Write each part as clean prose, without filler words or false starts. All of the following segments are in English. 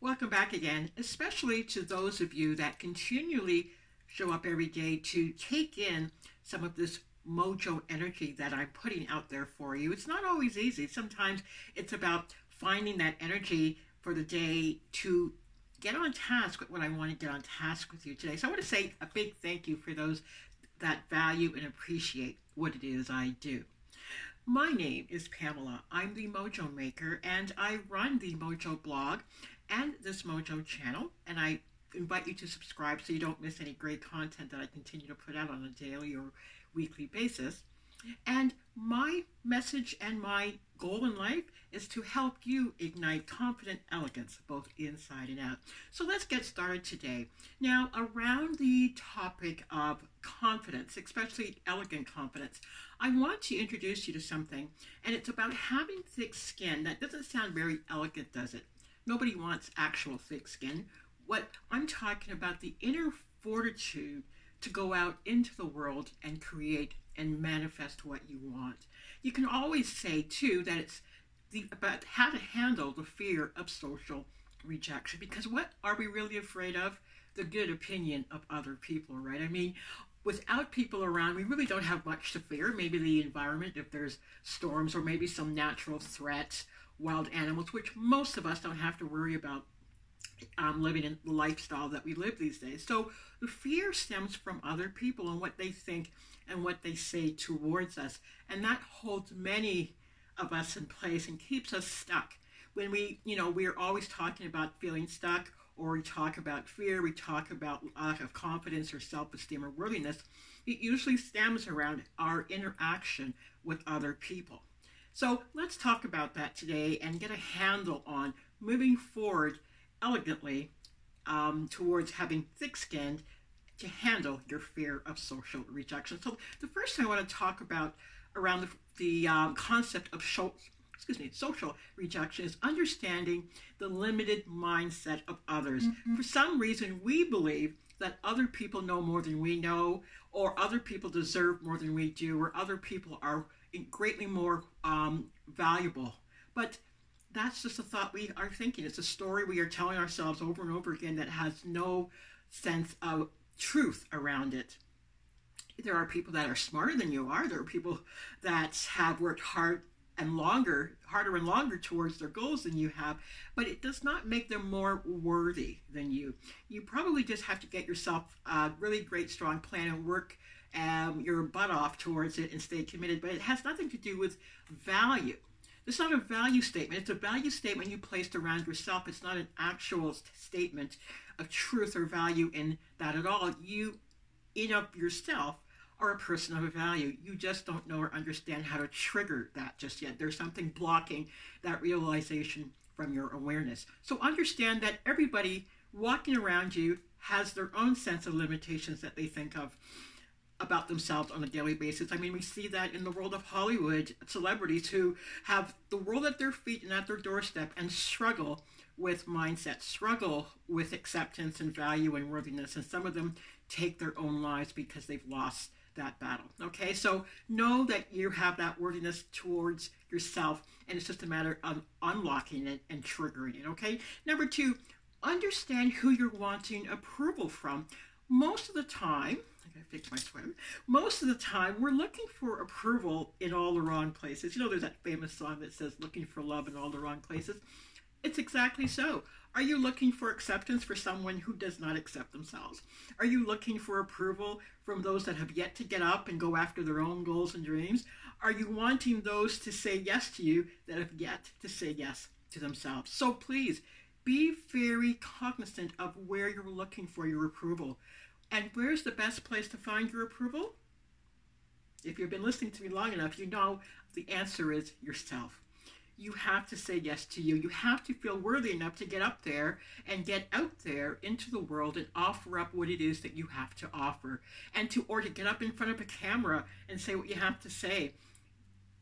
Welcome back again, especially to those of you that continually show up every day to take in some of this mojo energy that I'm putting out there for you. It's not always easy. Sometimes it's about finding that energy for the day to get on task with what I want to get on task with you today. So I want to say a big thank you for those that value and appreciate what it is I do. My name is Pamela. I'm the Mojo Maker, and I run the Mojo blog and this Mojo channel. And I invite you to subscribe so you don't miss any great content that I continue to put out on a daily or weekly basis. And my message and my goal in life is to help you ignite confident elegance, both inside and out. So let's get started today. Now, around the topic of confidence, especially elegant confidence, I want to introduce you to something, and it's about having thick skin. That doesn't sound very elegant, does it? Nobody wants actual thick skin. What I'm talking about, the inner fortitude to go out into the world and create and manifest what you want. You can always say, too, that it's about how to handle the fear of social rejection. Because what are we really afraid of? The good opinion of other people, right? I mean, without people around, we really don't have much to fear. Maybe the environment, if there's storms, or maybe some natural threats, wild animals, which most of us don't have to worry about living in the lifestyle that we live these days. So the fear stems from other people and what they think and what they say towards us. And that holds many of us in place and keeps us stuck. When we're always talking about feeling stuck, or we talk about fear, we talk about lack of confidence or self-esteem or worthiness, it usually stems around our interaction with other people. So let's talk about that today and get a handle on moving forward elegantly towards having thick skin to handle your fear of social rejection. So the first thing I want to talk about around the concept of social rejection is understanding the limited mindset of others. For some reason, we believe that other people know more than we know, or other people deserve more than we do, or other people are greatly more valuable. But that's just a thought we are thinking. It's a story we are telling ourselves over and over again that has no sense of truth around it. There are people that are smarter than you are. There are people that have worked harder and longer towards their goals than you have, but it does not make them more worthy than you. You probably just have to get yourself a really great, strong plan and work your butt off towards it and stay committed, but it has nothing to do with value. It's not a value statement. It's a value statement you placed around yourself. It's not an actual statement of truth or value in that at all. You, in of yourself, are a person of a value. You just don't know or understand how to trigger that just yet. There's something blocking that realization from your awareness. So understand that everybody walking around you has their own sense of limitations that they think of about themselves on a daily basis. I mean, we see that in the world of Hollywood, celebrities who have the world at their feet and at their doorstep and struggle with mindset, struggle with acceptance and value and worthiness. And some of them take their own lives because they've lost that battle. Okay, so know that you have that worthiness towards yourself, and it's just a matter of unlocking it and triggering it. Okay, number two, understand who you're wanting approval from. Most of the time, I gotta fix my sweater. Most of the time, we're looking for approval in all the wrong places. You know, there's that famous song that says, "Looking for love in all the wrong places." It's exactly so. Are you looking for acceptance for someone who does not accept themselves? Are you looking for approval from those that have yet to get up and go after their own goals and dreams? Are you wanting those to say yes to you that have yet to say yes to themselves? So please, be very cognizant of where you're looking for your approval. And where's the best place to find your approval? If you've been listening to me long enough, you know the answer is yourself. You have to say yes to you. You have to feel worthy enough to get up there and get out there into the world and offer up what it is that you have to offer. Or to get up in front of a camera and say what you have to say.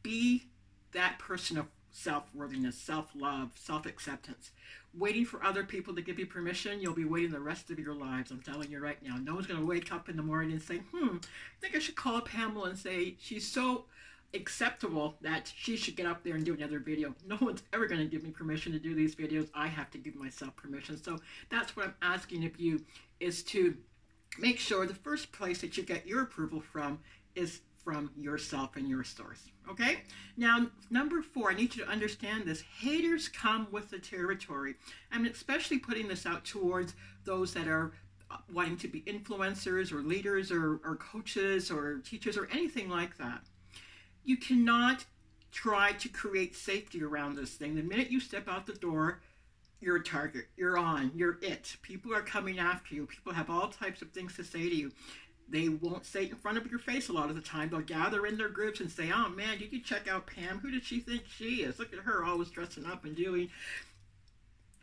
Be that person of self-worthiness, self-love, self-acceptance. Waiting for other people to give you permission, you'll be waiting the rest of your lives. I'm telling you right now. No one's going to wake up in the morning and say, I think I should call Pamela and say she's so acceptable that she should get up there and do another video. No one's ever going to give me permission to do these videos. I have to give myself permission. So that's what I'm asking of you, is to make sure the first place that you get your approval from is from yourself and your source. Okay? Now, number 4, I need you to understand this. Haters come with the territory. I'm especially putting this out towards those that are wanting to be influencers or leaders or coaches or teachers or anything like that. You cannot try to create safety around this thing. The minute you step out the door, you're a target. You're on. You're it. People are coming after you. People have all types of things to say to you. They won't say it in front of your face a lot of the time. They'll gather in their groups and say, oh man, did you check out Pam? Who did she think she is? Look at her always dressing up and doing.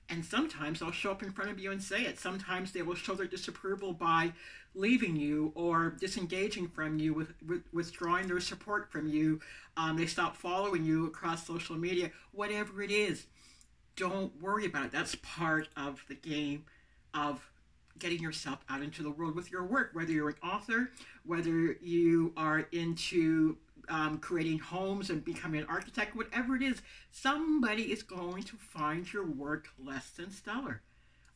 And sometimes they'll show up in front of you and say it. Sometimes they will show their disapproval by leaving you or disengaging from you, withdrawing their support from you. They stop following you across social media. Whatever it is, don't worry about it. That's part of the game of getting yourself out into the world with your work, whether you're an author, whether you are into creating homes and becoming an architect, whatever it is, somebody is going to find your work less than stellar.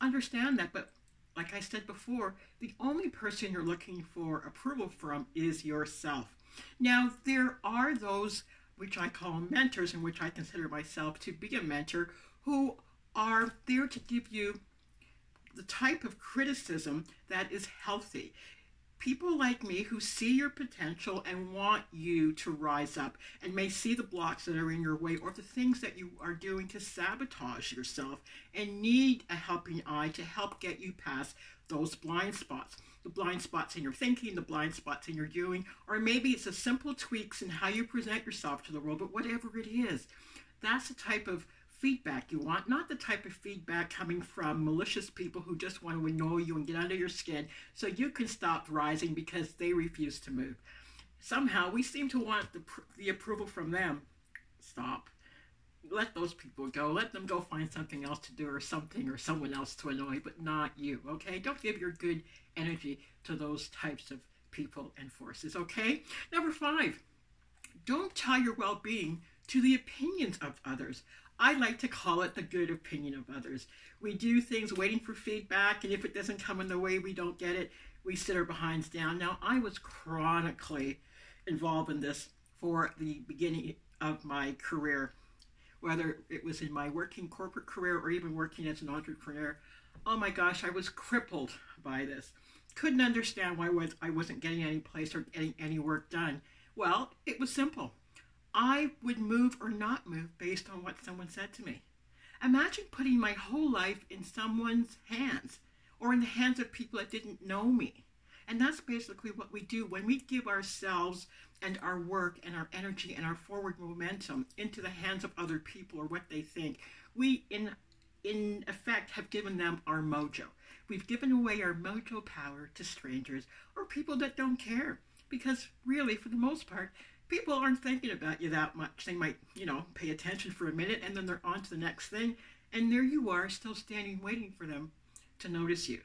Understand that, but like I said before, the only person you're looking for approval from is yourself. Now, there are those which I call mentors, and which I consider myself to be a mentor, who are there to give you the type of criticism that is healthy. People like me who see your potential and want you to rise up, and may see the blocks that are in your way or the things that you are doing to sabotage yourself, and need a helping eye to help get you past those blind spots. The blind spots in your thinking, the blind spots in your doing, or maybe it's a simple tweaks in how you present yourself to the world, but whatever it is, that's the type of feedback you want, not the type of feedback coming from malicious people who just want to annoy you and get under your skin so you can stop rising because they refuse to move. Somehow we seem to want the approval from them. Stop. Let those people go. Let them go find something else to do, or something or someone else to annoy, but not you, okay? Don't give your good energy to those types of people and forces, okay? Number 5, don't tie your well-being to the opinions of others. I like to call it the good opinion of others. We do things waiting for feedback, and if it doesn't come in the way we don't get it, we sit our behinds down. Now, I was chronically involved in this for the beginning of my career, whether it was in my working corporate career or even working as an entrepreneur. Oh my gosh, I was crippled by this. Couldn't understand why I wasn't getting any place or getting any work done. Well, it was simple. I would move or not move based on what someone said to me. Imagine putting my whole life in someone's hands, or in the hands of people that didn't know me. And that's basically what we do when we give ourselves and our work and our energy and our forward momentum into the hands of other people or what they think. We, in effect, have given them our mojo. We've given away our mojo power to strangers or people that don't care. Because really, for the most part, people aren't thinking about you that much. They might, pay attention for a minute, and then they're on to the next thing. And there you are, still standing, waiting for them to notice you.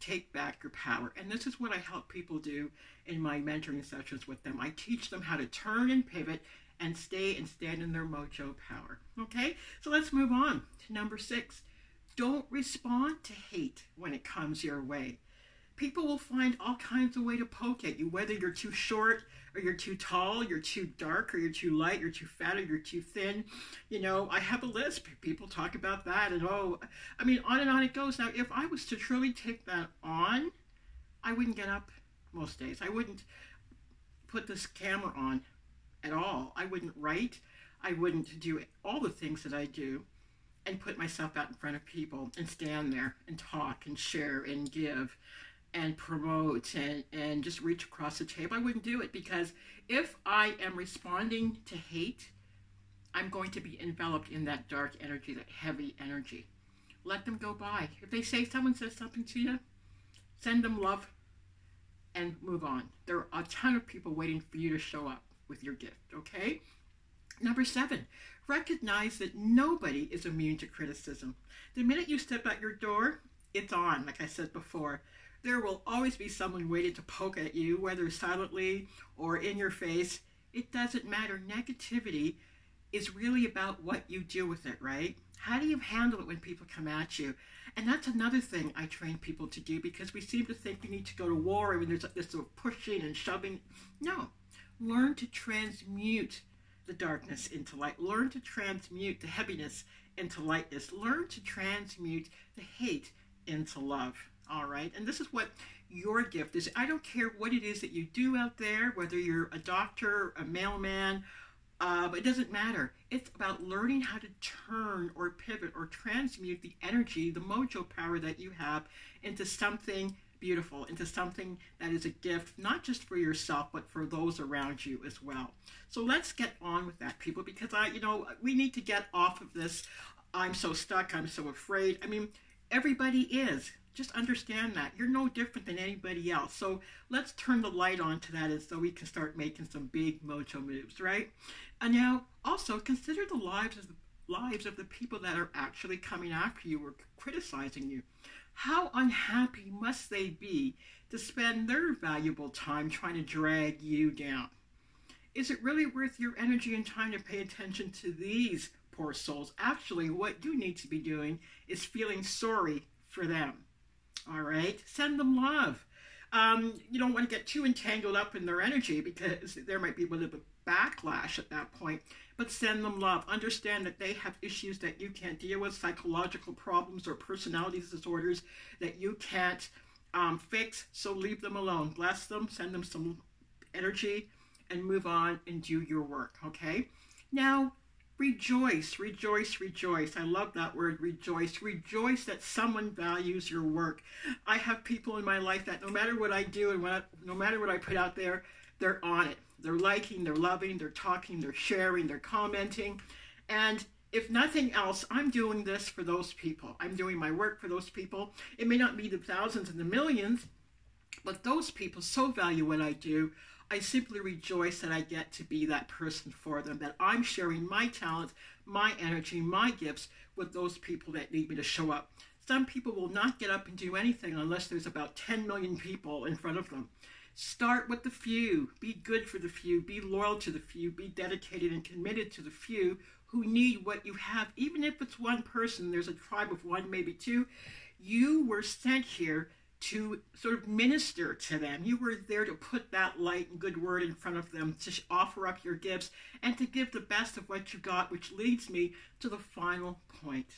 Take back your power. And this is what I help people do in my mentoring sessions with them. I teach them how to turn and pivot and stay and stand in their mojo power. Okay? So let's move on to number 6. Don't respond to hate when it comes your way. People will find all kinds of way to poke at you, whether you're too short or you're too tall, you're too dark or you're too light, you're too fat or you're too thin. I have a list. People talk about that, and on and on it goes. Now, if I was to truly take that on, I wouldn't get up most days. I wouldn't put this camera on at all. I wouldn't write. I wouldn't do all the things that I do and put myself out in front of people and stand there and talk and share and give and promote and just reach across the table. I wouldn't do it, because if I am responding to hate, I'm going to be enveloped in that dark energy, that heavy energy. Let them go by. If someone says something to you, send them love and move on. There are a ton of people waiting for you to show up with your gift, okay? Number 7, recognize that nobody is immune to criticism. The minute you step out your door, it's on, like I said before. There will always be someone waiting to poke at you, whether silently or in your face. It doesn't matter. Negativity is really about what you do with it, right? How do you handle it when people come at you? And that's another thing I train people to do, because we seem to think we need to go to war. I mean, there's this sort of pushing and shoving. No. Learn to transmute the darkness into light. Learn to transmute the heaviness into lightness. Learn to transmute the hate into love. All right? And this is what your gift is. I don't care what it is that you do out there, whether you're a doctor, a mailman, it doesn't matter. It's about learning how to turn or pivot or transmute the energy, the mojo power that you have, into something beautiful, into something that is a gift, not just for yourself, but for those around you as well. So let's get on with that, people, because we need to get off of this. I'm so stuck. I'm so afraid. I mean, everybody is. Just understand that. You're no different than anybody else. So let's turn the light on to that, and so we can start making some big mojo moves, right? And now also consider the lives of the people that are actually coming after you or criticizing you. How unhappy must they be to spend their valuable time trying to drag you down? Is it really worth your energy and time to pay attention to these poor souls? Actually, what you need to be doing is feeling sorry for them. All right? Send them love. You don't want to get too entangled up in their energy, because there might be a little bit of backlash at that point. But send them love. Understand that they have issues that you can't deal with, psychological problems or personality disorders that you can't fix. So leave them alone. Bless them. Send them some energy and move on and do your work. Okay? Now, rejoice, rejoice, rejoice. I love that word, rejoice. Rejoice that someone values your work. I have people in my life that no matter what I do and no matter what I put out there, they're on it. They're liking, they're loving, they're talking, they're sharing, they're commenting. And if nothing else, I'm doing this for those people. I'm doing my work for those people. It may not be the thousands and the millions, but those people so value what I do. I simply rejoice that I get to be that person for them, that I'm sharing my talent, my energy, my gifts with those people that need me to show up. Some people will not get up and do anything unless there's about 10 million people in front of them. Start with the few. Be good for the few. Be loyal to the few. Be dedicated and committed to the few who need what you have. Even if it's one person, there's a tribe of one, maybe two. You were sent here to sort of minister to them. You were there to put that light and good word in front of them, to offer up your gifts, and to give the best of what you got, which leads me to the final point.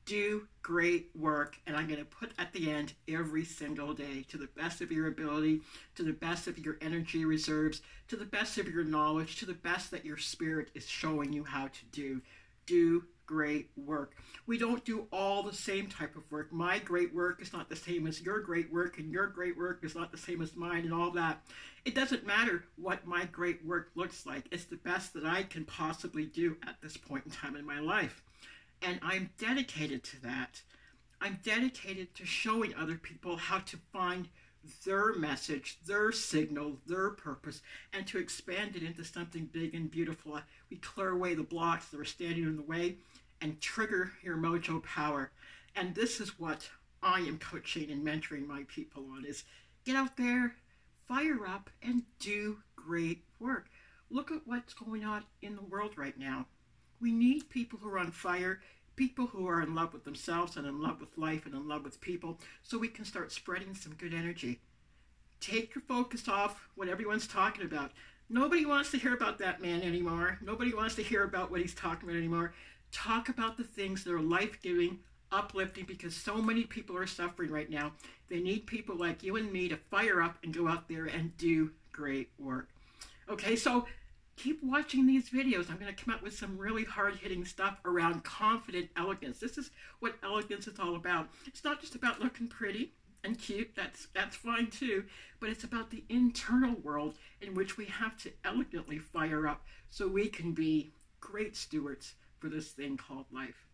Do great work, and I'm going to put at the end every single day, to the best of your ability, to the best of your energy reserves, to the best of your knowledge, to the best that your spirit is showing you how to do. Do great work. We don't do all the same type of work. My great work is not the same as your great work, and your great work is not the same as mine, and all that. It doesn't matter what my great work looks like. It's the best that I can possibly do at this point in time in my life. And I'm dedicated to that. I'm dedicated to showing other people how to find their message, their signal, their purpose, and to expand it into something big and beautiful. We clear away the blocks that are standing in the way and trigger your mojo power. And this is what I am coaching and mentoring my people on, is get out there, fire up, and do great work. Look at what's going on in the world right now. We need people who are on fire, people who are in love with themselves and in love with life and in love with people, so we can start spreading some good energy. Take your focus off what everyone's talking about. Nobody wants to hear about that man anymore. Nobody wants to hear about what he's talking about anymore. Talk about the things that are life-giving, uplifting, because so many people are suffering right now. They need people like you and me to fire up and go out there and do great work. Okay, so keep watching these videos. I'm going to come up with some really hard-hitting stuff around confident elegance. This is what elegance is all about. It's not just about looking pretty and cute. That's fine too. But it's about the internal world in which we have to elegantly fire up so we can be great stewards for this thing called life.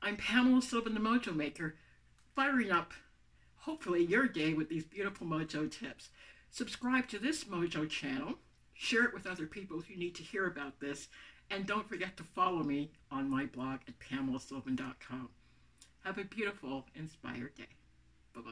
I'm Pamela Sylvan, the Mojo Maker, firing up, hopefully, your day with these beautiful Mojo tips. Subscribe to this Mojo channel. Share it with other people who need to hear about this. And don't forget to follow me on my blog at PamelaSylvan.com. Have a beautiful, inspired day. Bye-bye.